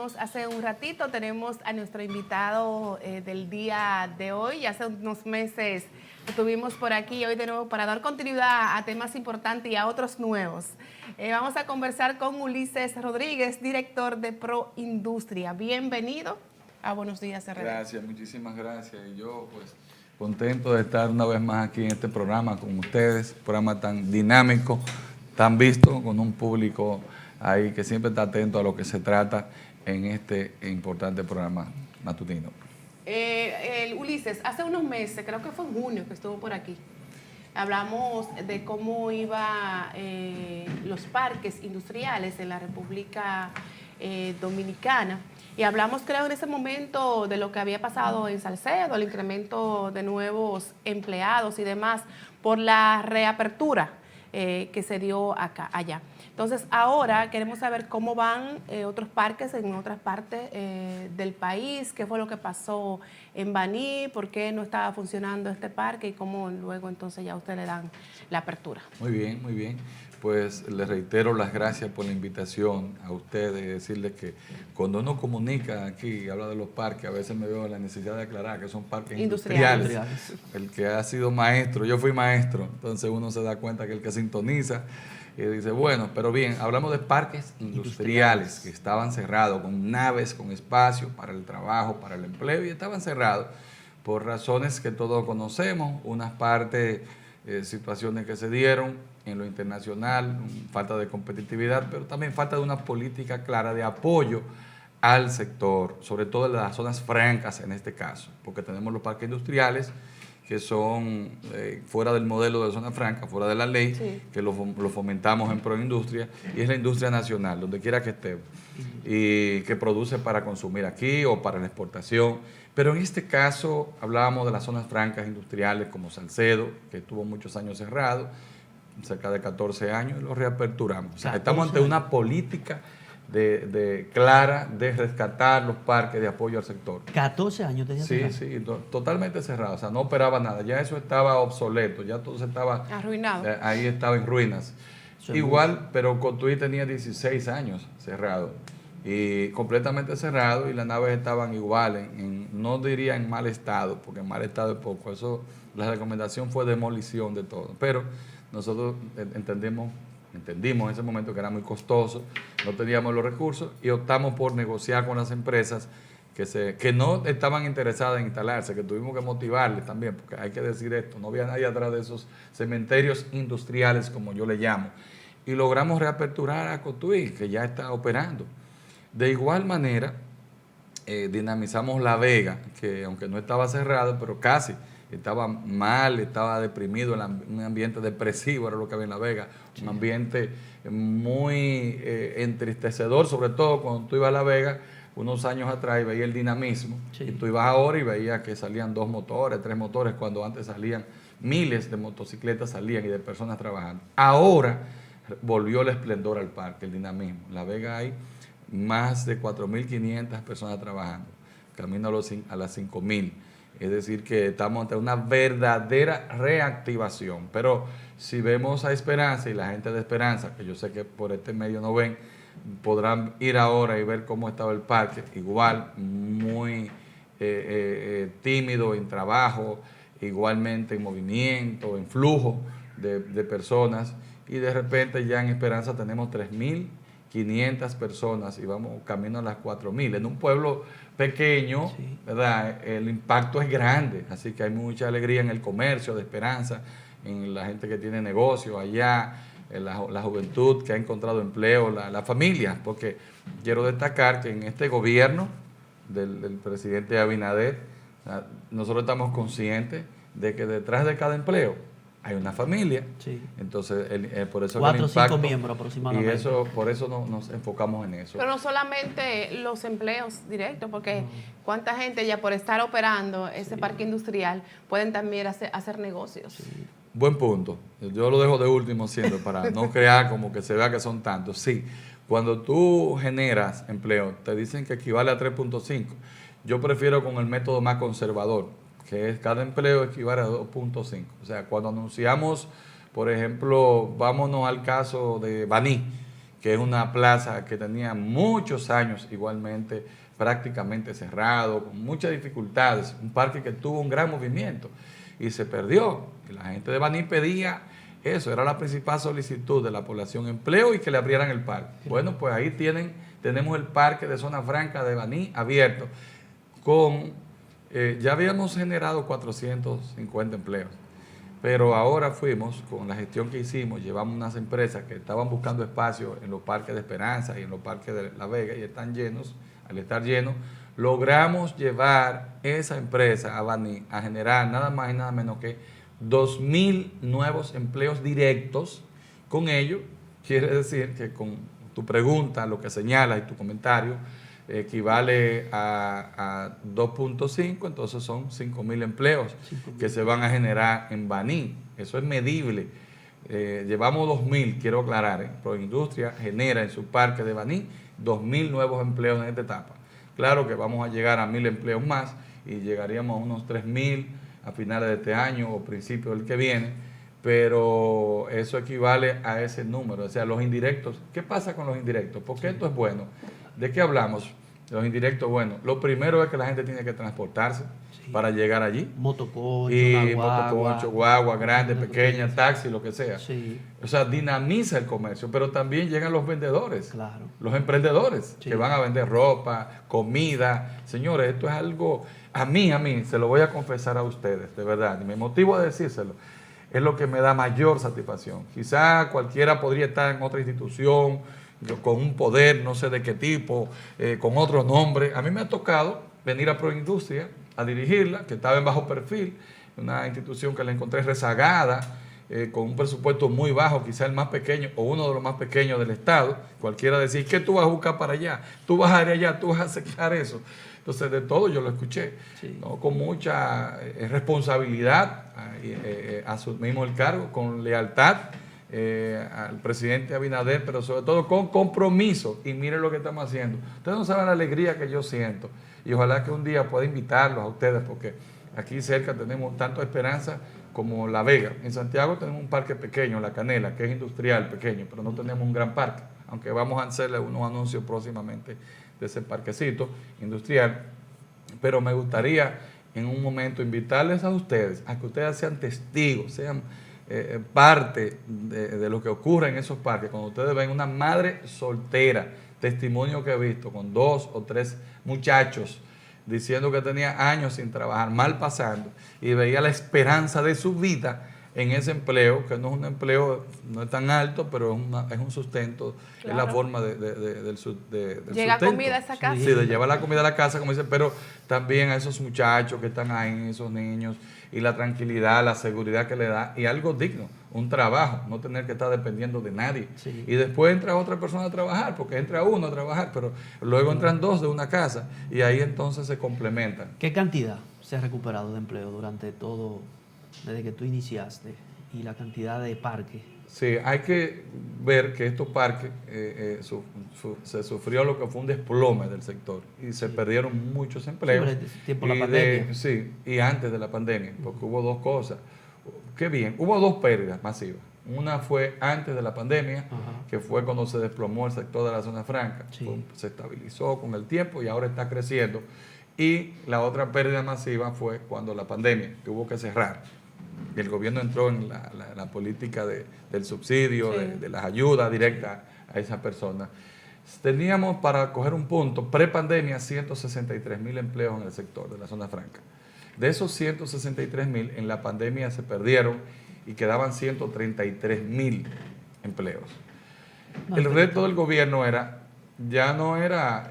dijimos hace un ratito, tenemos a nuestro invitado del día de hoy. Hace unos meses lo tuvimos por aquí, hoy de nuevo para dar continuidad a temas importantes y a otros nuevos. Vamos a conversar con Ulises Rodríguez, director de Proindustria. Bienvenido a Buenos Días, RD. Gracias, muchísimas gracias. Y yo, pues, contento de estar una vez más aquí en este programa con ustedes, un programa tan dinámico, tan visto, con un público ahí que siempre está atento a lo que se trata en este importante programa matutino. Ulises, hace unos meses, creo que fue en junio que estuvo por aquí, hablamos de cómo iban los parques industriales en la República Dominicana y hablamos, creo, en ese momento de lo que había pasado en Salcedo, el incremento de nuevos empleados y demás por la reapertura que se dio allá. Entonces, ahora queremos saber cómo van otros parques en otras partes del país, qué fue lo que pasó en Baní, por qué no estaba funcionando este parque y cómo luego entonces ya ustedes le dan la apertura. Muy bien, muy bien. Pues les reitero las gracias por la invitación a ustedes, decirles que cuando uno comunica aquí, habla de los parques, a veces me veo la necesidad de aclarar que son parques industriales. El que ha sido maestro, yo fui maestro, entonces uno se da cuenta que el que sintoniza y dice, bueno, pero bien, hablamos de parques industriales que estaban cerrados, con naves, con espacio para el trabajo, para el empleo, y estaban cerrados por razones que todos conocemos, unas partes, situaciones que se dieron en lo internacional, falta de competitividad, pero también falta de una política clara de apoyo al sector, sobre todo en las zonas francas en este caso, porque tenemos los parques industriales que son fuera del modelo de zona franca, fuera de la ley, sí, que lo fomentamos en Proindustria, y es la industria nacional, donde quiera que esté, y que produce para consumir aquí o para la exportación. Pero en este caso hablábamos de las zonas francas industriales como Salcedo, que estuvo muchos años cerrado, cerca de 14 años, y lo reaperturamos. O sea, estamos ante una política clara de rescatar los parques de apoyo al sector. 14 años tenía. Sí, totalmente cerrado, o sea, no operaba nada, ya eso estaba obsoleto, ya todo se estaba arruinado. Ahí estaba en ruinas. Igual, pero Cotuí tenía 16 años cerrado y completamente cerrado, y las naves estaban igual, no diría en mal estado, porque en mal estado es poco, eso, la recomendación fue demolición de todo, pero nosotros entendimos en ese momento que era muy costoso, no teníamos los recursos y optamos por negociar con las empresas que no estaban interesadas en instalarse, que tuvimos que motivarles también, porque hay que decir esto, no había nadie atrás de esos cementerios industriales, como yo le llamo, y logramos reaperturar a Cotuí, que ya está operando. De igual manera, dinamizamos La Vega, que aunque no estaba cerrado, pero casi estaba mal, estaba deprimido, un ambiente depresivo era lo que había en La Vega, sí, un ambiente muy entristecedor, sobre todo cuando tú ibas a La Vega unos años atrás y veías el dinamismo, sí, y tú ibas ahora y veías que salían 2 motores, 3 motores, cuando antes salían miles de motocicletas salían y de personas trabajando. Ahora volvió el esplendor al parque, el dinamismo. En La Vega hay más de 4.500 personas trabajando, camino a las 5.000. Es decir, que estamos ante una verdadera reactivación. Pero si vemos a Esperanza y la gente de Esperanza, que yo sé que por este medio no ven, podrán ir ahora y ver cómo estaba el parque, igual, muy tímido en trabajo, igualmente en movimiento, en flujo de personas, y de repente ya en Esperanza tenemos 3.500 personas y vamos camino a las 4.000. En un pueblo pequeño, sí, ¿verdad? El impacto es grande, así que hay mucha alegría en el comercio de Esperanza, en la gente que tiene negocio allá, en la juventud que ha encontrado empleo, la familia, porque quiero destacar que en este gobierno del presidente Abinader, nosotros estamos conscientes de que detrás de cada empleo hay una familia, sí, entonces por eso 4 o 5 miembros aproximadamente. Y eso, por eso nos enfocamos en eso. Pero no solamente los empleos directos, porque cuánta gente ya por estar operando ese, sí, parque industrial pueden también hacer negocios. Sí. Buen punto. Yo lo dejo de último siempre para no crear como que se vea que son tantos. Sí, cuando tú generas empleo, te dicen que equivale a 3.5. Yo prefiero con el método más conservador, que es cada empleo equivale a 2.5. O sea, cuando anunciamos, por ejemplo, vámonos al caso de Baní, que es una plaza que tenía muchos años igualmente prácticamente cerrado, con muchas dificultades, un parque que tuvo un gran movimiento y se perdió. Y la gente de Baní pedía eso, era la principal solicitud de la población, empleo y que le abrieran el parque. Bueno, pues ahí tenemos el parque de Zona Franca de Baní abierto, ya habíamos generado 450 empleos. Pero ahora fuimos, con la gestión que hicimos, llevamos unas empresas que estaban buscando espacio en los parques de Esperanza y en los parques de La Vega y están llenos. Al estar llenos, logramos llevar esa empresa a Baní a generar nada más y nada menos que 2.000 nuevos empleos directos. Con ello, quiere decir que con tu pregunta, lo que señala y tu comentario, equivale a 2.5, entonces son 5.000 empleos que se van a generar en Baní. Eso es medible. Llevamos 2.000, quiero aclarar, Proindustria genera en su parque de Baní 2.000 nuevos empleos en esta etapa. Claro que vamos a llegar a 1.000 empleos más y llegaríamos a unos 3.000 a finales de este año o principios del que viene, pero eso equivale a ese número. O sea, los indirectos, ¿qué pasa con los indirectos? Porque esto es bueno. ¿De qué hablamos? Los indirectos, bueno, lo primero es que la gente tiene que transportarse para llegar allí. Motoconcho, y motoconcho, guagua, grande, pequeña, taxi, lo que sea. Sí. O sea, dinamiza el comercio, pero también llegan los vendedores, Claro. los emprendedores Sí. que van a vender ropa, comida. Señores, esto es algo, a mí, se lo voy a confesar a ustedes, de verdad, y me motivo a decírselo, es lo que me da mayor satisfacción. Quizá cualquiera podría estar en otra institución, con un poder, no sé de qué tipo, con otro nombre. A mí me ha tocado venir a Proindustria a dirigirla, que estaba en bajo perfil, una institución que la encontré rezagada, con un presupuesto muy bajo, quizá el más pequeño o uno de los más pequeños del Estado. Cualquiera decir, ¿qué tú vas a buscar para allá? Tú vas a ir allá, tú vas a aceptar eso. Entonces, de todo yo lo escuché, Sí. ¿no? Con mucha responsabilidad, asumimos el cargo, con lealtad al presidente Abinader, pero sobre todo con compromiso. Y miren lo que estamos haciendo. Ustedes no saben la alegría que yo siento. Y ojalá que un día pueda invitarlos a ustedes, porque aquí cerca tenemos tanto Esperanza como La Vega. En Santiago tenemos un parque pequeño, La Canela, que es industrial pequeño, pero no tenemos un gran parque, aunque vamos a hacerle unos anuncios próximamente de ese parquecito industrial. Pero me gustaría en un momento invitarles a ustedes, a que ustedes sean testigos, sean parte de lo que ocurre en esos parques. Cuando ustedes ven una madre soltera, testimonio que he visto con 2 o 3 muchachos diciendo que tenía años sin trabajar, mal pasando, y veía la esperanza de su vida en ese empleo, que no es un empleo, no es tan alto, pero es un sustento, claro. Es la forma del sustento. Llega comida a esa casa. Sí, de llevar la comida a la casa, como dice, pero también a esos muchachos que están ahí, esos niños, y la tranquilidad, la seguridad que le da, y algo digno, un trabajo, no tener que estar dependiendo de nadie. Sí. Y después entra otra persona a trabajar, porque entra uno a trabajar, pero luego entran 2 de una casa, y ahí entonces se complementan. ¿Qué cantidad se ha recuperado de empleo durante todo, desde que tú iniciaste, y la cantidad de parques? Sí, hay que ver que estos parques se sufrió lo que fue un desplome del sector y se perdieron muchos empleos. Sobre el tiempo de la pandemia. Sí, y antes de la pandemia, porque hubo 2 cosas. Qué bien, hubo 2 pérdidas masivas. Una fue antes de la pandemia, que fue cuando se desplomó el sector de la zona franca. Sí. Se estabilizó con el tiempo y ahora está creciendo. Y la otra pérdida masiva fue cuando la pandemia, que hubo que cerrar. Y el gobierno entró en la política del subsidio, sí, de las ayudas directas a esas personas. Teníamos, para coger un punto, pre-pandemia, 163.000 empleos en el sector de la zona franca. De esos 163.000, en la pandemia se perdieron y quedaban 133.000 empleos. El reto del gobierno ya no era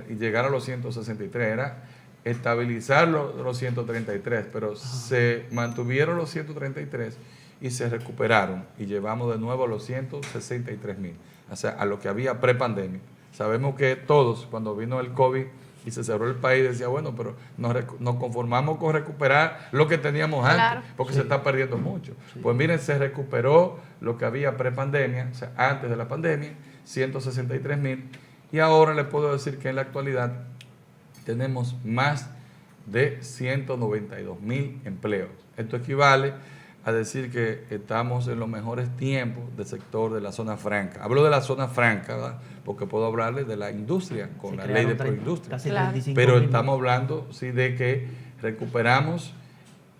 llegar a los 163, era estabilizar los 133, pero se mantuvieron los 133 y se recuperaron y llevamos de nuevo a los 163.000, o sea, a lo que había pre-pandemia. Sabemos que todos, cuando vino el COVID y se cerró el país, decía, bueno, pero nos conformamos con recuperar lo que teníamos antes, claro, porque se está perdiendo mucho. Sí. Pues miren, se recuperó lo que había pre-pandemia, o sea, antes de la pandemia, 163.000, y ahora les puedo decir que en la actualidad tenemos más de 192.000 empleos. Esto equivale a decir que estamos en los mejores tiempos del sector de la zona franca. Hablo de la zona franca, ¿verdad? Porque puedo hablarles de la industria, con la ley de proindustria. Claro. Pero estamos hablando, sí, de que recuperamos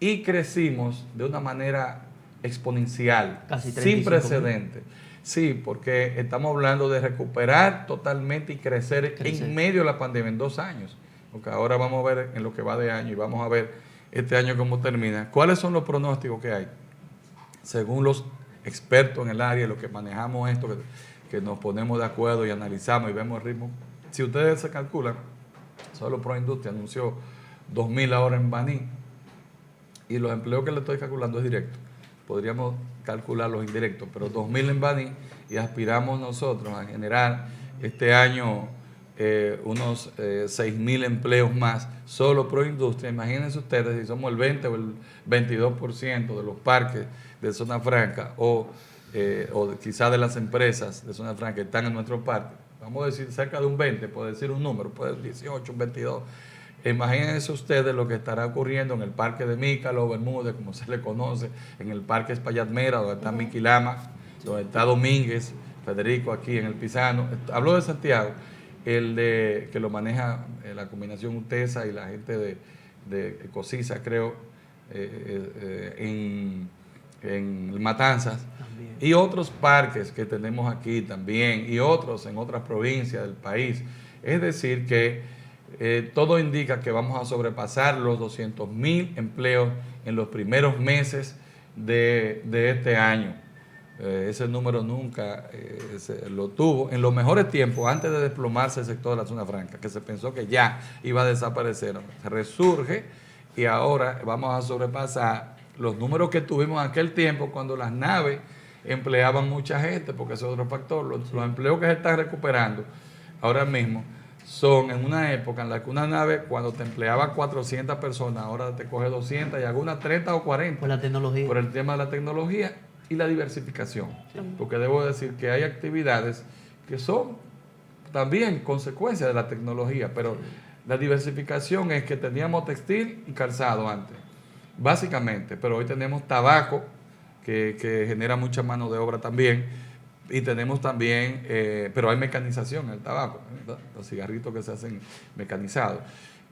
y crecimos de una manera exponencial, sin precedentes. Sí, porque estamos hablando de recuperar totalmente y crecer en medio de la pandemia en 2 años. Porque ahora vamos a ver en lo que va de año y vamos a ver este año cómo termina. ¿Cuáles son los pronósticos que hay? Según los expertos en el área, los que manejamos esto, que nos ponemos de acuerdo y analizamos y vemos el ritmo. Si ustedes se calculan, solo Proindustria anunció 2.000 ahora en Baní, y los empleos que le estoy calculando es directo. Podríamos calcular los indirectos, pero 2.000 en Baní, y aspiramos nosotros a generar este año unos 6.000 empleos más, solo Proindustria. Imagínense ustedes si somos el 20 o el 22% de los parques de zona franca o quizás de las empresas de zona franca que están en nuestro parque. Vamos a decir cerca de un 20, puede decir un número, puede ser 18, un 22. Imagínense ustedes lo que estará ocurriendo en el parque de Mícalo, Bermúdez, como se le conoce, en el parque Espaillat Mera, donde está Miquilama, donde está Domínguez, Federico aquí en el Pisano. Hablo de Santiago, el de que lo maneja la combinación UTESA y la gente de Cosisa, creo, en Matanzas, también. Y otros parques que tenemos aquí también, y otros en otras provincias del país. Es decir, que todo indica que vamos a sobrepasar los 200.000 empleos en los primeros meses de este año. Ese número nunca lo tuvo. En los mejores tiempos, antes de desplomarse el sector de la zona franca, que se pensó que ya iba a desaparecer, resurge y ahora vamos a sobrepasar los números que tuvimos en aquel tiempo cuando las naves empleaban mucha gente, porque ese es otro factor. Los empleos que se están recuperando ahora mismo son en una época en la que una nave, cuando te empleaba 400 personas, ahora te coge 200 y algunas 30 o 40. Por la tecnología. Por el tema de la tecnología y la diversificación. Porque debo decir que hay actividades que son también consecuencias de la tecnología, pero la diversificación es que teníamos textil y calzado antes, básicamente, pero hoy tenemos tabaco, que genera mucha mano de obra también. Y tenemos también, pero hay mecanización en el tabaco, ¿verdad? Los cigarritos que se hacen mecanizados.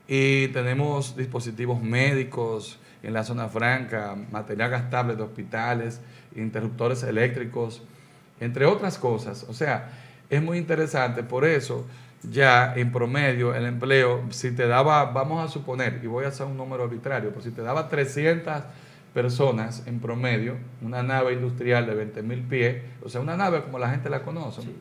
Y tenemos dispositivos médicos en la zona franca, material gastable de hospitales, interruptores eléctricos, entre otras cosas. O sea, es muy interesante. Por eso, ya en promedio, el empleo, si te daba, vamos a suponer, y voy a hacer un número arbitrario, pero si te daba 300 personas en promedio, una nave industrial de 20.000 pies, o sea, una nave como la gente la conoce, sí.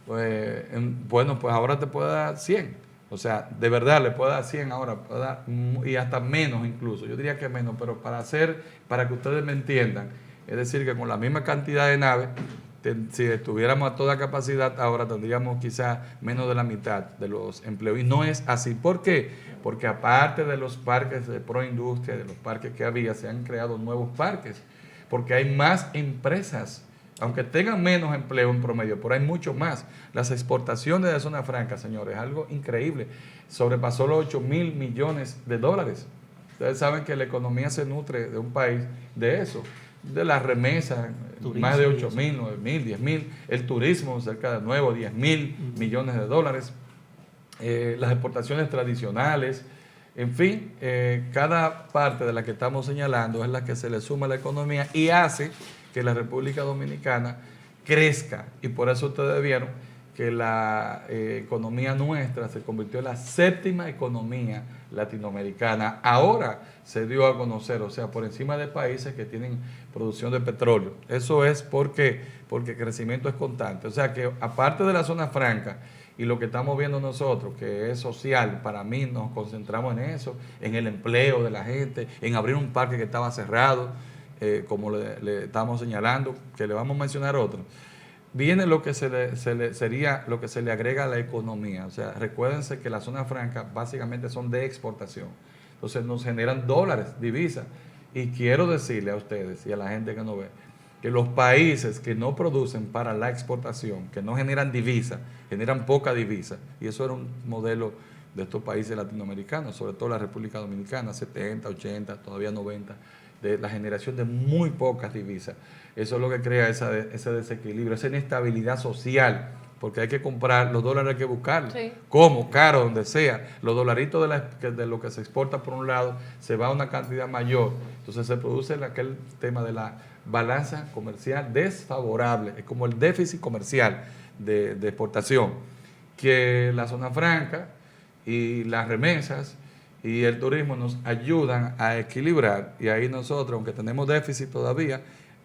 Pues, bueno, pues ahora te puede dar 100, o sea, de verdad le puede dar 100 ahora, puede dar, y hasta menos incluso, yo diría que menos, pero para que ustedes me entiendan, es decir, que con la misma cantidad de naves, si estuviéramos a toda capacidad, ahora tendríamos quizás menos de la mitad de los empleos. Y no es así. ¿Por qué? Porque aparte de los parques de Proindustria, de los parques que había, se han creado nuevos parques, porque hay más empresas, aunque tengan menos empleo en promedio, pero hay mucho más. Las exportaciones de zona franca, señores, algo increíble, sobrepasó los 8.000 millones de dólares. Ustedes saben que la economía se nutre de un país de eso, de las remesas, más de 8.000, 9.000, 10.000, el turismo cerca de nuevo, 10.000 millones de dólares, las exportaciones tradicionales, en fin, cada parte de la que estamos señalando es la que se le suma a la economía y hace que la República Dominicana crezca, y por eso ustedes vieron que la economía nuestra se convirtió en la 7ª economía latinoamericana. Ahora se dio a conocer, o sea, por encima de países que tienen producción de petróleo. Eso es porque el crecimiento es constante. O sea que aparte de la zona franca y lo que estamos viendo nosotros, que es social, para mí nos concentramos en eso, en el empleo de la gente, en abrir un parque que estaba cerrado, como le estamos señalando, que le vamos a mencionar otro. Viene lo que sería lo que se le agrega a la economía. O sea, recuérdense que las zonas francas básicamente son de exportación. Entonces nos generan dólares, divisas. Y quiero decirle a ustedes y a la gente que nos ve, que los países que no producen para la exportación, que no generan divisa, generan poca divisa. Y eso era un modelo de estos países latinoamericanos, sobre todo la República Dominicana, 70, 80, todavía 90. de la generación de muy pocas divisas. Eso es lo que crea ese desequilibrio, esa inestabilidad social, porque hay que comprar, los dólares hay que buscarlos. Sí. Como, caro, donde sea. Los dolaritos de lo que se exporta por un lado, se va a una cantidad mayor. Entonces se produce aquel tema de la balanza comercial desfavorable. Es como el déficit comercial de exportación, que la zona franca y las remesas y el turismo nos ayudan a equilibrar. Y ahí nosotros, aunque tenemos déficit todavía,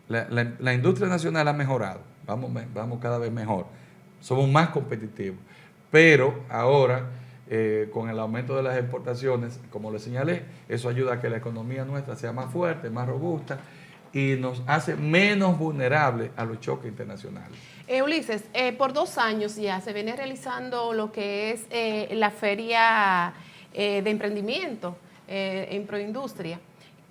la industria nacional ha mejorado. Vamos cada vez mejor. Somos más competitivos. Pero ahora, con el aumento de las exportaciones, como les señalé, eso ayuda a que la economía nuestra sea más fuerte, más robusta y nos hace menos vulnerables a los choques internacionales. Ulises, por 2 años ya se viene realizando lo que es la feria de emprendimiento en Proindustria.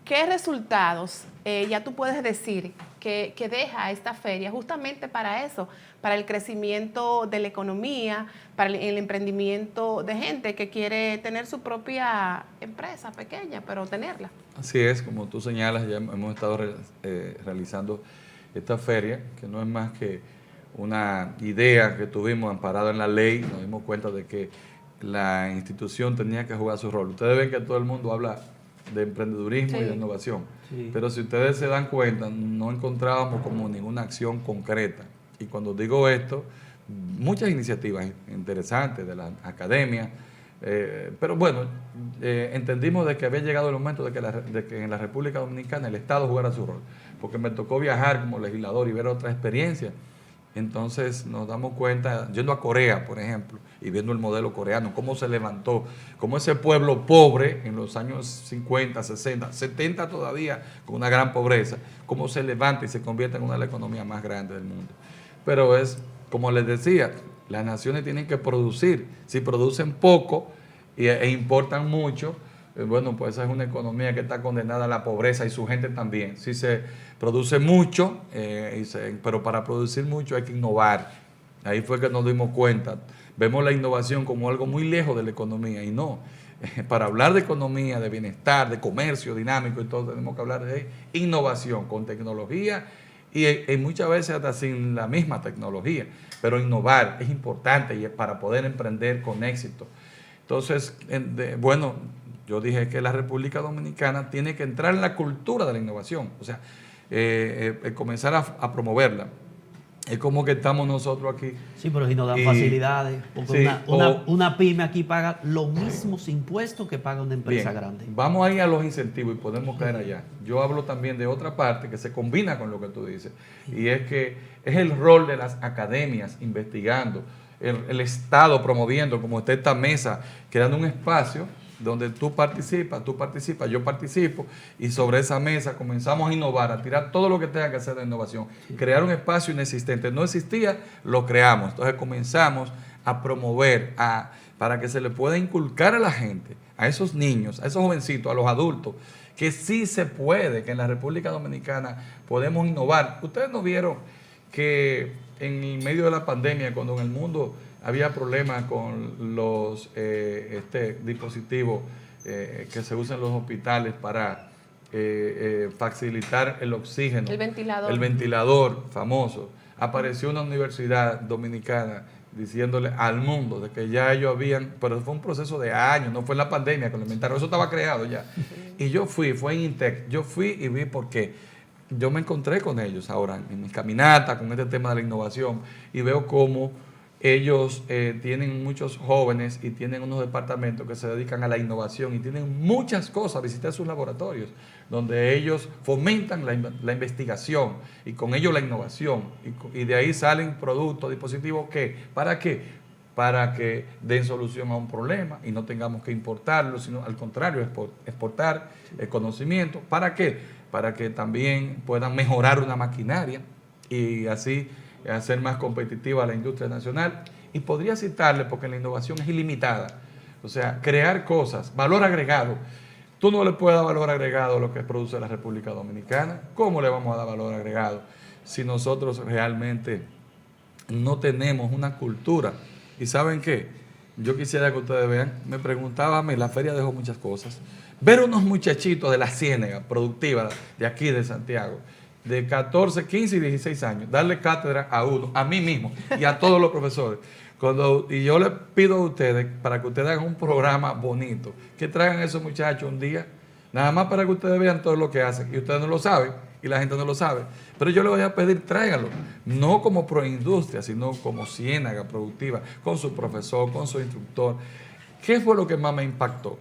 ¿Qué resultados ya tú puedes decir que deja esta feria justamente para eso, para el crecimiento de la economía, para el emprendimiento de gente que quiere tener su propia empresa pequeña, pero tenerla? Así es, como tú señalas, ya hemos estado realizando esta feria, que no es más que una idea que tuvimos amparada en la ley. Nos dimos cuenta de que la institución tenía que jugar su rol. Ustedes ven que todo el mundo habla de emprendedurismo, sí, y de innovación, sí, pero si ustedes se dan cuenta, no encontrábamos como ninguna acción concreta. Y cuando digo esto, muchas iniciativas interesantes de la academia, pero bueno, entendimos de que había llegado el momento de que en la República Dominicana el Estado jugara su rol, porque me tocó viajar como legislador y ver otras experiencias. Entonces nos damos cuenta, yendo a Corea, por ejemplo, y viendo el modelo coreano, cómo se levantó, cómo ese pueblo pobre en los años 50, 60, 70 todavía, con una gran pobreza, cómo se levanta y se convierte en una de las economías más grandes del mundo. Pero es, como les decía, las naciones tienen que producir. Si producen poco e importan mucho, bueno, pues esa es una economía que está condenada a la pobreza y su gente también. Si se produce mucho, pero para producir mucho hay que innovar. Ahí fue que nos dimos cuenta. Vemos la innovación como algo muy lejos de la economía y no. Para hablar de economía, de bienestar, de comercio dinámico y todo, tenemos que hablar de innovación con tecnología y muchas veces hasta sin la misma tecnología. Pero innovar es importante y para poder emprender con éxito. Entonces, bueno, yo dije que la República Dominicana tiene que entrar en la cultura de la innovación, o sea, comenzar a promoverla. Es como que estamos nosotros aquí. Sí, pero si nos dan facilidades, porque sí, una pyme aquí paga los mismos impuestos que paga una empresa grande. Vamos ahí a los incentivos y podemos caer allá. Yo hablo también de otra parte que se combina con lo que tú dices, y es que es el rol de las academias investigando, el Estado promoviendo, como está esta mesa, creando un espacio donde tú participas, yo participo, y sobre esa mesa comenzamos a innovar, a tirar todo lo que tenga que hacer de innovación, crear un espacio inexistente. No existía, lo creamos. Entonces comenzamos a promover, para que se le pueda inculcar a la gente, a esos niños, a esos jovencitos, a los adultos, que sí se puede, que en la República Dominicana podemos innovar. Ustedes no vieron que en medio de la pandemia, cuando en el mundo había problemas con los dispositivos que se usan en los hospitales para facilitar el oxígeno. El ventilador. El ventilador famoso. Apareció una universidad dominicana diciéndole al mundo de que ya ellos habían, pero fue un proceso de años, no fue en la pandemia que lo inventaron, eso estaba creado ya. Y yo fue en Intec, yo fui y vi por qué. Yo me encontré con ellos ahora en mis caminatas con este tema de la innovación y veo cómo ellos tienen muchos jóvenes y tienen unos departamentos que se dedican a la innovación y tienen muchas cosas. Visité sus laboratorios donde ellos fomentan la investigación y con ello la innovación y de ahí salen productos, dispositivos que, ¿para qué? Para que den solución a un problema y no tengamos que importarlo, sino al contrario, exportar el conocimiento. ¿Para qué? Para que también puedan mejorar una maquinaria y así hacer más competitiva la industria nacional. Y podría citarle, porque la innovación es ilimitada, o sea, crear cosas, valor agregado. Tú no le puedes dar valor agregado a lo que produce la República Dominicana. ¿Cómo le vamos a dar valor agregado si nosotros realmente no tenemos una cultura? ¿Y saben qué? yo quisiera que ustedes vean, me preguntaba a mí, la feria dejó muchas cosas. Ver unos muchachitos de la Ciénega productiva de aquí de Santiago, de 14, 15 y 16 años, darle cátedra a uno, a mí mismo y a todos los profesores. Y yo les pido a ustedes, para que ustedes hagan un programa bonito, que traigan a esos muchachos un día, nada más para que ustedes vean todo lo que hacen. Y ustedes no lo saben, y la gente no lo sabe. Pero yo les voy a pedir, tráiganlo, no como Proindustria, sino como Ciénaga Productiva, con su profesor, con su instructor. ¿Qué fue lo que más me impactó?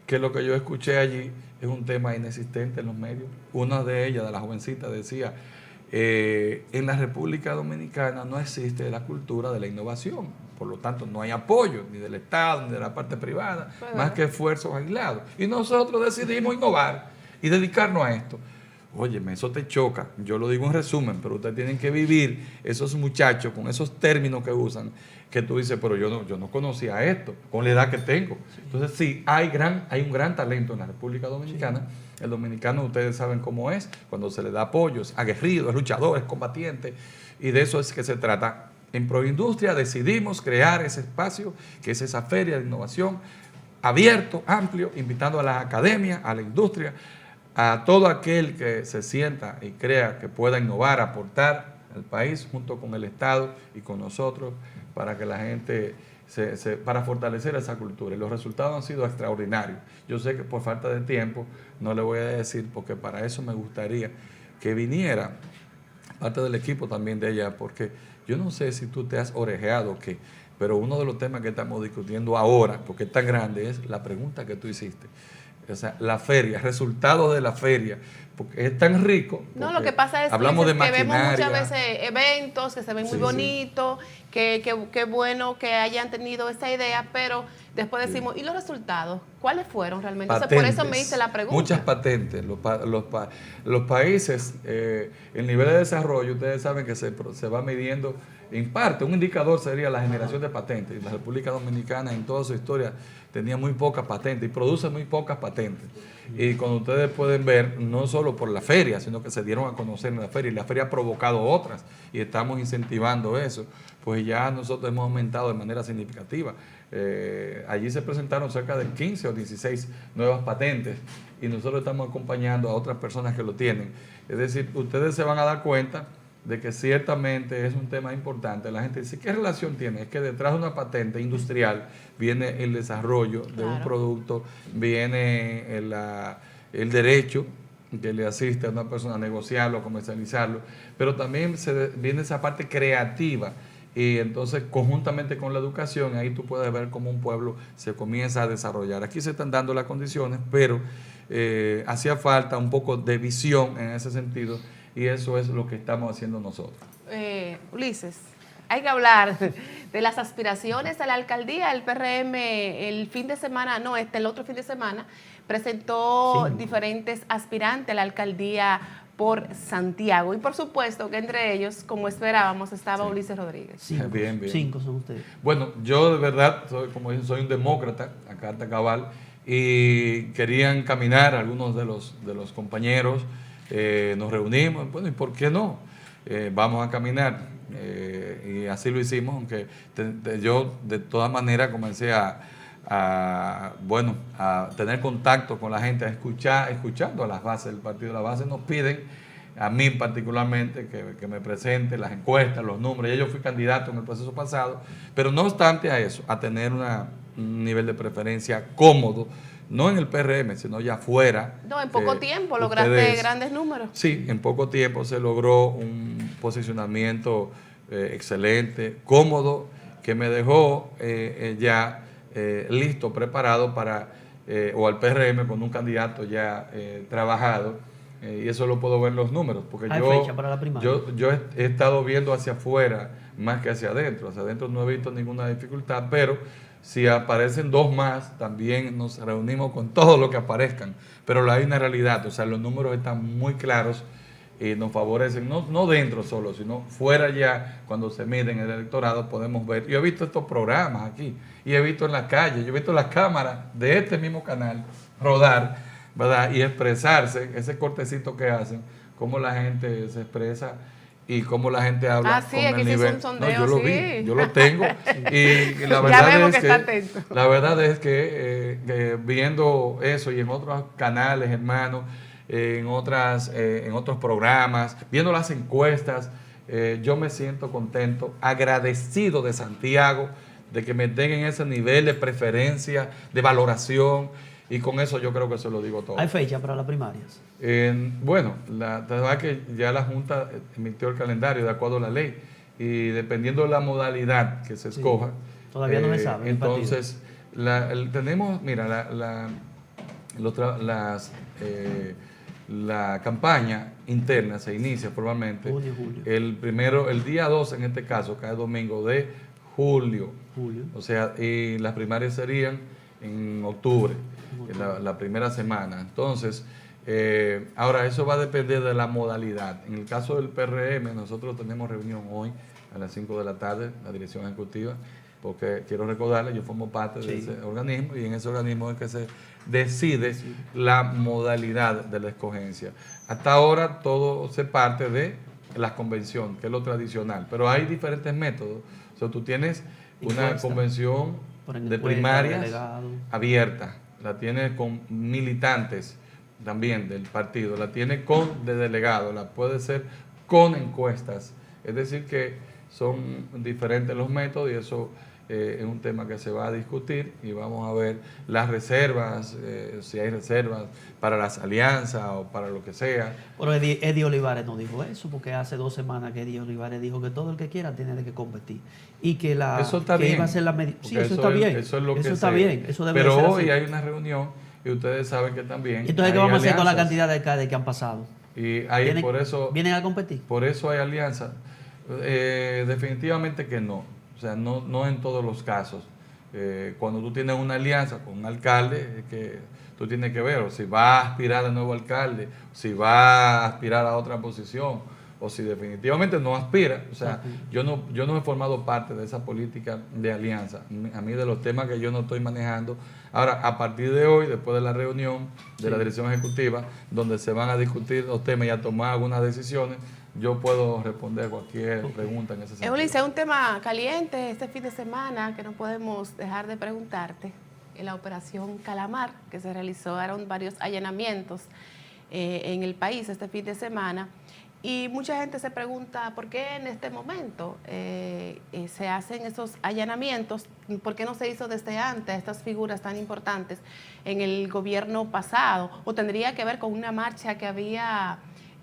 Que lo que yo escuché allí es un tema inexistente en los medios. Una de ellas, de las jovencitas, decía, en la República Dominicana no existe la cultura de la innovación, por lo tanto no hay apoyo ni del Estado ni de la parte privada, más que esfuerzos aislados. Y nosotros decidimos innovar y dedicarnos a esto. Óyeme, eso te choca, yo lo digo en resumen, pero ustedes tienen que vivir esos muchachos con esos términos que usan, que tú dices, pero yo no conocía esto, con la edad que tengo. Entonces sí, hay un gran talento en la República Dominicana. Sí. El dominicano, ustedes saben cómo es, cuando se le da apoyo, es aguerrido, es luchador, es combatiente, y de eso es que se trata. En Proindustria decidimos crear ese espacio, que es esa feria de innovación, abierto, amplio, invitando a las academias, a la industria, a todo aquel que se sienta y crea que pueda innovar, aportar al país junto con el Estado y con nosotros para que la gente, para fortalecer esa cultura. Y los resultados han sido extraordinarios. Yo sé que por falta de tiempo no le voy a decir, porque para eso me gustaría que viniera parte del equipo también de ella, porque yo no sé si tú te has orejeado o qué, pero uno de los temas que estamos discutiendo ahora, porque es tan grande, es la pregunta que tú hiciste. O sea, la feria, resultados de la feria, porque es tan rico. No, lo que pasa es hablamos de que vemos maquinaria, muchas veces eventos que se ven muy bonitos, que bueno que hayan tenido esa idea, pero después decimos, ¿y los resultados? ¿Cuáles fueron realmente? Entonces, por eso me hice la pregunta. Muchas patentes. Los países, el nivel de desarrollo, ustedes saben que se va midiendo, en parte, un indicador sería la generación de patentes. Y la República Dominicana en toda su historia tenía muy pocas patentes y produce muy pocas patentes. Y cuando ustedes pueden ver, no solo por la feria, sino que se dieron a conocer en la feria, y la feria ha provocado otras, y estamos incentivando eso, pues ya nosotros hemos aumentado de manera significativa. Allí se presentaron cerca de 15 o 16 nuevas patentes, y nosotros estamos acompañando a otras personas que lo tienen. Es decir, ustedes se van a dar cuenta de que ciertamente es un tema importante. La gente dice, ¿qué relación tiene? Es que detrás de una patente industrial viene el desarrollo de un producto, viene el derecho que le asiste a una persona a negociarlo, a comercializarlo, pero también viene esa parte creativa. Y entonces, conjuntamente con la educación, ahí tú puedes ver cómo un pueblo se comienza a desarrollar. Aquí se están dando las condiciones, pero hacía falta un poco de visión en ese sentido, y eso es lo que estamos haciendo nosotros. Ulises, hay que hablar de las aspiraciones a la alcaldía. El PRM el otro fin de semana presentó diferentes aspirantes a la alcaldía por Santiago, y por supuesto que entre ellos, como esperábamos, estaba Ulises Rodríguez. 5, bien. 5 son ustedes. Bueno, yo de verdad, soy un demócrata a carta cabal, y querían caminar algunos de los compañeros. Nos reunimos, bueno, ¿y por qué no? Vamos a caminar, y así lo hicimos, aunque yo de todas maneras comencé a tener contacto con la gente, escuchando a las bases del partido. Las bases nos piden, a mí particularmente, que me presente las encuestas, los números. Ya yo fui candidato en el proceso pasado, pero no obstante a eso, a tener un nivel de preferencia cómodo, no en el PRM, sino ya fuera. No, en poco tiempo lograste grandes números. Sí, en poco tiempo se logró un posicionamiento excelente, cómodo, que me dejó ya listo, preparado o al PRM con un candidato ya trabajado, y eso lo puedo ver en los números, porque ¿Hay fecha para la primaria? yo he estado viendo hacia afuera más que hacia adentro. Hacia adentro no he visto ninguna dificultad, pero si aparecen 2 más, también nos reunimos con todo lo que aparezcan. Pero hay una realidad, o sea, los números están muy claros y nos favorecen, no dentro solo, sino fuera ya, cuando se mide en el electorado, podemos ver. Yo he visto estos programas aquí, y he visto en la calle, yo he visto las cámaras de este mismo canal rodar, ¿verdad? Y expresarse, ese cortecito que hacen, cómo la gente se expresa. y cómo la gente habla Ah, sí, con aquí el se hizo nivel. un sondeo, No, yo lo sí. vi, yo lo tengo. Y la Ya verdad vemos es que está atento. la verdad es que viendo eso y en otros canales, hermanos, en otros programas, viendo las encuestas, yo me siento contento, agradecido de Santiago, de que me den en ese nivel de preferencia, de valoración, y con eso yo creo que se lo digo todo. ¿Hay fecha para las primarias? Bueno, la verdad que ya la Junta emitió el calendario de acuerdo a la ley y dependiendo de la modalidad que se escoja, Todavía no se sabe el partido. entonces tenemos, mira, la campaña interna se inicia formalmente Junio, julio. el día 2 en este caso, cada domingo de julio. Julio. O sea, y las primarias serían en octubre, la primera semana. Entonces, ahora eso va a depender de la modalidad. En el caso del PRM, nosotros tenemos reunión hoy a las 5 de la tarde, la dirección ejecutiva, porque quiero recordarle, yo formo parte de ese organismo y en ese organismo es que se decide la modalidad de la escogencia. Hasta ahora todo se parte de la convención, que es lo tradicional, pero hay diferentes métodos. O sea, tú tienes una convención de primarias abierta, la tienes con militantes también del partido, la tiene con de delegado, la puede ser con encuestas. Es decir que son diferentes los métodos y eso es un tema que se va a discutir y vamos a ver las reservas, si hay reservas para las alianzas o para lo que sea. Pero Eddie Olivares no dijo eso, porque hace 2 semanas que Eddie Olivares dijo que todo el que quiera tiene que competir y que eso está bien, iba a ser la medida. Sí, eso está bien. Eso es lo que está bien. Eso debe pero ser hoy así. hay una reunión y ustedes saben que también. Entonces, ¿qué vamos a hacer con la cantidad de alcaldes que han pasado? Y hay, por eso, ¿Vienen a competir? Por eso hay alianzas. Definitivamente que no. O sea, no en todos los casos. Cuando tú tienes una alianza con un alcalde, es que tú tienes que ver o si va a aspirar de nuevo alcalde, si va a aspirar a otra posición, o si definitivamente no aspira. O sea, yo no he formado parte de esa política de alianza. A mí de los temas que yo no estoy manejando. Ahora, a partir de hoy, después de la reunión de la dirección ejecutiva, donde se van a discutir los temas y a tomar algunas decisiones, yo puedo responder cualquier pregunta en ese sentido. Ulises, un tema caliente este fin de semana que no podemos dejar de preguntarte. En la operación Calamar, que se realizaron varios allanamientos en el país este fin de semana. Y mucha gente se pregunta por qué en este momento se hacen esos allanamientos, por qué no se hizo desde antes estas figuras tan importantes en el gobierno pasado, o tendría que ver con una marcha que había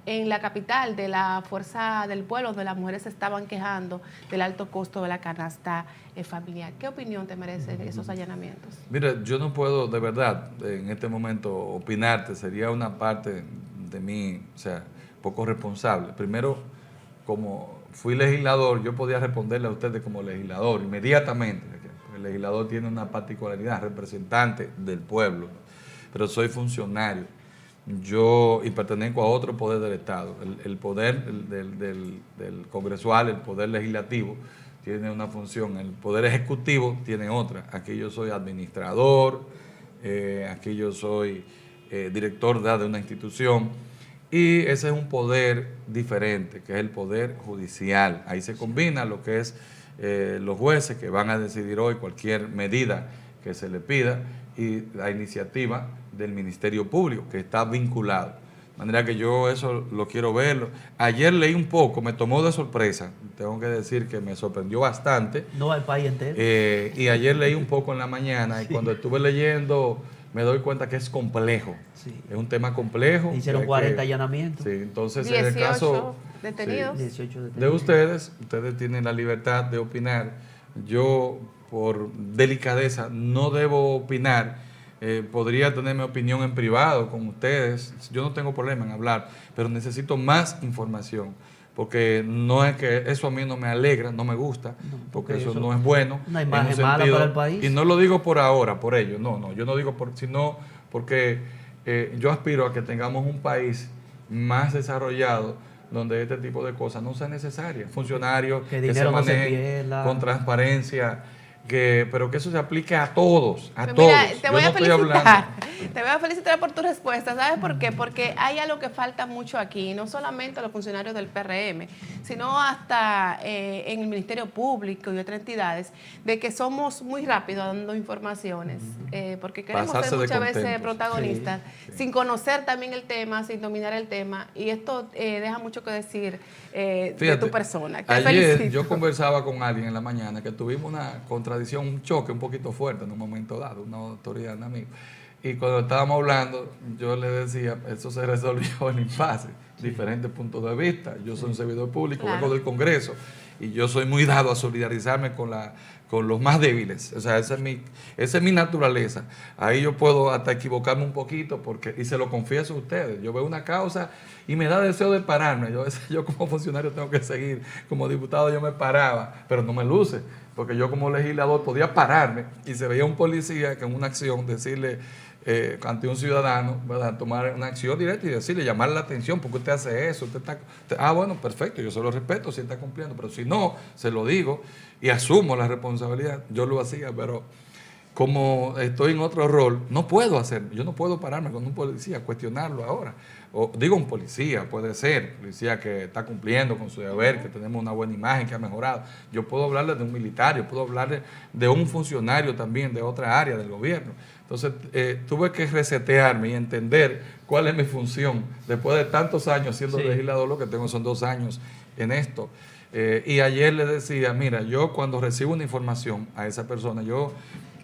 en la capital de la Fuerza del Pueblo, donde las mujeres se estaban quejando del alto costo de la canasta familiar. ¿Qué opinión te merecen esos allanamientos? Mira, yo no puedo de verdad en este momento opinarte, sería una parte de mí, o sea, poco responsable. Primero, como fui legislador, yo podía responderle a ustedes como legislador inmediatamente. El legislador tiene una particularidad, representante del pueblo, pero soy funcionario. Y pertenezco a otro poder del Estado. El poder del congresual, el poder legislativo, tiene una función. El poder ejecutivo tiene otra. Aquí yo soy administrador, aquí yo soy director de una institución. Y ese es un poder diferente, que es el poder judicial. Ahí se combina lo que es los jueces que van a decidir hoy cualquier medida que se le pida y la iniciativa del Ministerio Público, que está vinculado. De manera que yo eso lo quiero verlo. Ayer leí un poco, me tomó de sorpresa, tengo que decir que me sorprendió bastante. No al país entero. Y ayer leí un poco en la mañana y cuando estuve leyendo me doy cuenta que es complejo. Sí. Es un tema complejo. Hicieron 40 allanamientos. Sí, entonces 18 en el caso detenidos. 18 detenidos. de ustedes tienen la libertad de opinar. Yo, por delicadeza, no debo opinar. Podría tener mi opinión en privado con ustedes. Yo no tengo problema en hablar, pero necesito más información. Porque no es que eso a mí no me alegra, no me gusta, porque eso no es bueno. Una imagen mala para el país. Y no lo digo por ahora, por ello, no, yo no digo sino porque yo aspiro a que tengamos un país más desarrollado donde este tipo de cosas no sean necesarias. Funcionarios que se manejen con transparencia, pero que eso se aplique a todos, a Pues todos. mira, te voy a felicitar. Te voy a felicitar por tu respuesta. ¿Sabes por qué? Porque hay algo que falta mucho aquí, no solamente a los funcionarios del PRM, sino hasta en el Ministerio Público y otras entidades, de que somos muy rápidos dando informaciones, porque queremos Pasarse ser de muchas veces contentos. protagonistas, Sí. sin conocer también el tema, sin dominar el tema, y esto deja mucho que decir de tu persona. Te Ayer felicito. yo conversaba con alguien en la mañana que tuvimos una contradicción, un choque un poquito fuerte en un momento dado, una autoridad, un amigo. Y cuando estábamos hablando, yo le decía, eso se resolvió en impasse, diferentes puntos de vista. Yo soy un servidor público, Claro. vengo del Congreso y yo soy muy dado a solidarizarme con los más débiles. O sea, esa es mi naturaleza. Ahí yo puedo hasta equivocarme un poquito y se lo confieso a ustedes. Yo veo una causa y me da deseo de pararme. Yo como funcionario tengo que seguir. Como diputado yo me paraba, pero no me luce. Porque yo como legislador podía pararme y se veía un policía que en una acción decirle ante un ciudadano, ¿verdad?, tomar una acción directa y decirle, llamarle la atención, ¿por qué usted hace eso? Bueno, perfecto, yo se lo respeto si está cumpliendo, pero si no, se lo digo y asumo la responsabilidad. Yo lo hacía, pero como estoy en otro rol, no puedo hacerlo. Yo no puedo pararme con un policía, cuestionarlo ahora. O digo un policía, puede ser, policía que está cumpliendo con su deber, que tenemos una buena imagen, que ha mejorado. Yo puedo hablarle de un militar, yo puedo hablarle de un funcionario también de otra área del gobierno. Entonces tuve que resetearme y entender cuál es mi función. Después de tantos años siendo legislador, lo que tengo son 2 años en esto. Y ayer le decía, mira, yo cuando recibo una información a esa persona, yo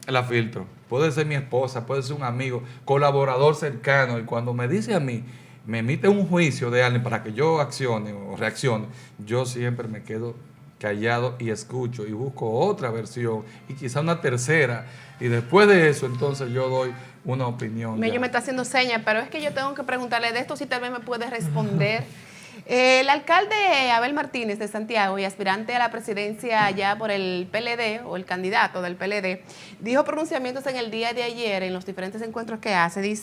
la filtro. Puede ser mi esposa, puede ser un amigo, colaborador cercano. Y cuando me dice a mí, me emite un juicio de alguien para que yo accione o reaccione, yo siempre me quedo callado y escucho y busco otra versión y quizá una tercera. Y después de eso, entonces yo doy una opinión. Yo me está haciendo señas, pero es que yo tengo que preguntarle de esto si tal vez me puede responder. El alcalde Abel Martínez de Santiago y aspirante a la presidencia ya por el PLD, o el candidato del PLD, dijo pronunciamientos en el día de ayer en los diferentes encuentros que hace.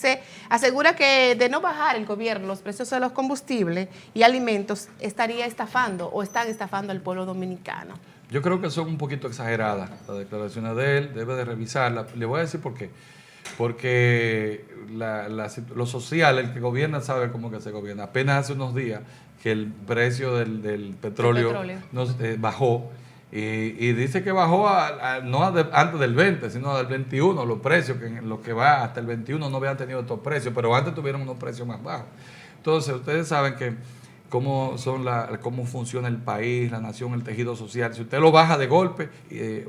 Asegura que de no bajar el gobierno los precios de los combustibles y alimentos, estaría estafando o están estafando al pueblo dominicano. Yo creo que son un poquito exageradas las declaraciones de él, debe de revisarlas. Le voy a decir por qué. Porque lo social, el que gobierna sabe cómo que se gobierna. Apenas hace unos días que el precio del petróleo bajó y dice que bajó antes del 20, sino del 21, los precios, que en lo que va hasta el 21 no habían tenido estos precios, pero antes tuvieron unos precios más bajos. Entonces, ustedes saben que cómo funciona el país, la nación, el tejido social. Si usted lo baja de golpe,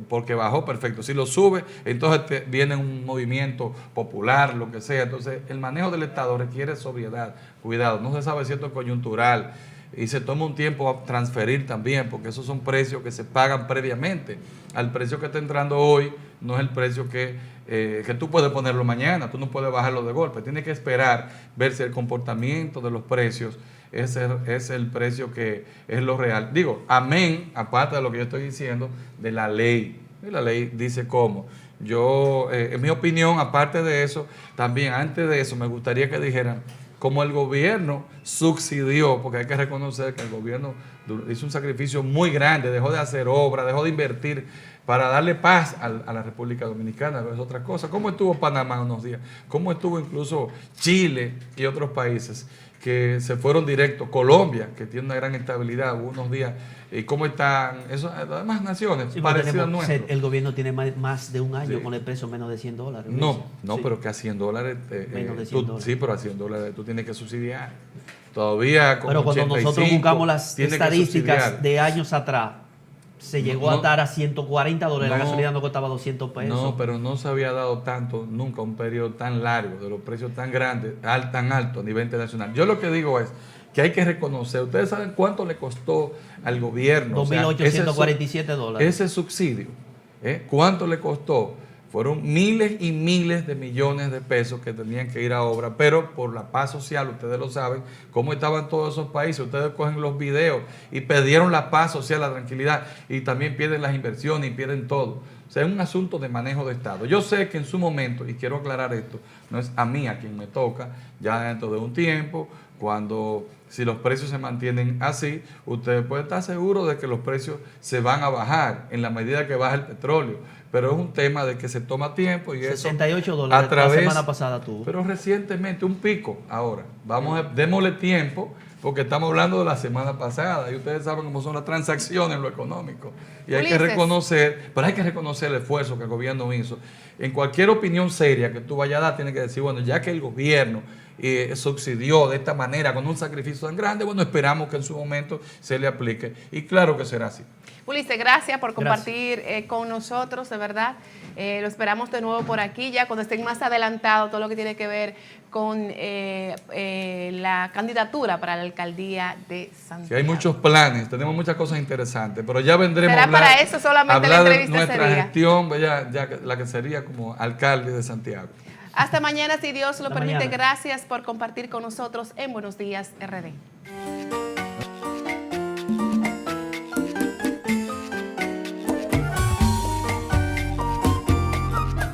porque bajó, perfecto. Si lo sube, entonces viene un movimiento popular, lo que sea. Entonces, el manejo del Estado requiere sobriedad, cuidado. No se sabe si esto es coyuntural y se toma un tiempo a transferir también, porque esos son precios que se pagan previamente. Al precio que está entrando hoy, no es el precio que tú puedes ponerlo mañana, tú no puedes bajarlo de golpe. Tienes que esperar, ver si el comportamiento de los precios es el precio que es lo real. Digo, amén, aparte de lo que yo estoy diciendo, de la ley. Y la ley dice cómo. Yo, en mi opinión, aparte de eso, también antes de eso, me gustaría que dijeran cómo el gobierno subsidió, porque hay que reconocer que el gobierno hizo un sacrificio muy grande, dejó de hacer obra, dejó de invertir para darle paz a la República Dominicana, es otra cosa. ¿Cómo estuvo Panamá unos días? ¿Cómo estuvo incluso Chile y otros países que se fueron directos? Colombia, que tiene una gran estabilidad, hubo unos días. ¿Y cómo están las demás naciones parecidas a nuestro? El gobierno tiene más de un año con el precio menos de $100. No, pero que a $100... menos de $100. Sí, pero a $100 tú tienes que subsidiar. Todavía con pero cuando 85, nosotros buscamos las tienes que estadísticas subsidiar. de años atrás, se llegó a estar a $140, la gasolina no costaba $200 pesos. No, pero no se había dado tanto, nunca un periodo tan largo, de los precios tan grandes, tan altos a nivel internacional. Yo lo que digo es que hay que reconocer, ustedes saben cuánto le costó al gobierno. $2.847. Ese subsidio, ¿cuánto le costó? Fueron miles y miles de millones de pesos que tenían que ir a obra, pero por la paz social, ustedes lo saben, cómo estaban todos esos países, ustedes cogen los videos y perdieron la paz social, la tranquilidad, y también pierden las inversiones y pierden todo. O sea, es un asunto de manejo de Estado. Yo sé que en su momento, y quiero aclarar esto, no es a mí a quien me toca, ya dentro de un tiempo, si los precios se mantienen así, usted puede estar seguro de que los precios se van a bajar en la medida que baja el petróleo. Pero es un tema de que se toma tiempo y eso $68 a través, la semana pasada tuvo. pero recientemente un pico ahora. Démosle tiempo porque estamos hablando de la semana pasada y ustedes saben cómo son las transacciones en lo económico. Y hay que reconocer, pero hay que reconocer el esfuerzo que el gobierno hizo. En cualquier opinión seria que tú vayas a dar, tienes que decir, bueno, ya que el gobierno subsidió de esta manera con un sacrificio tan grande, bueno, esperamos que en su momento se le aplique. Y claro que será así. Ulises, gracias por compartir con nosotros, de verdad. Lo esperamos de nuevo por aquí, ya cuando estén más adelantados todo lo que tiene que ver con la candidatura para la alcaldía de Santiago. Sí, hay muchos planes, tenemos muchas cosas interesantes, pero ya vendremos ¿Será para eso solamente la entrevista de nuestra ese día? gestión, ya la que sería como alcalde de Santiago. Hasta mañana, si Dios lo Hasta permite. mañana. Gracias por compartir con nosotros en Buenos Días RD.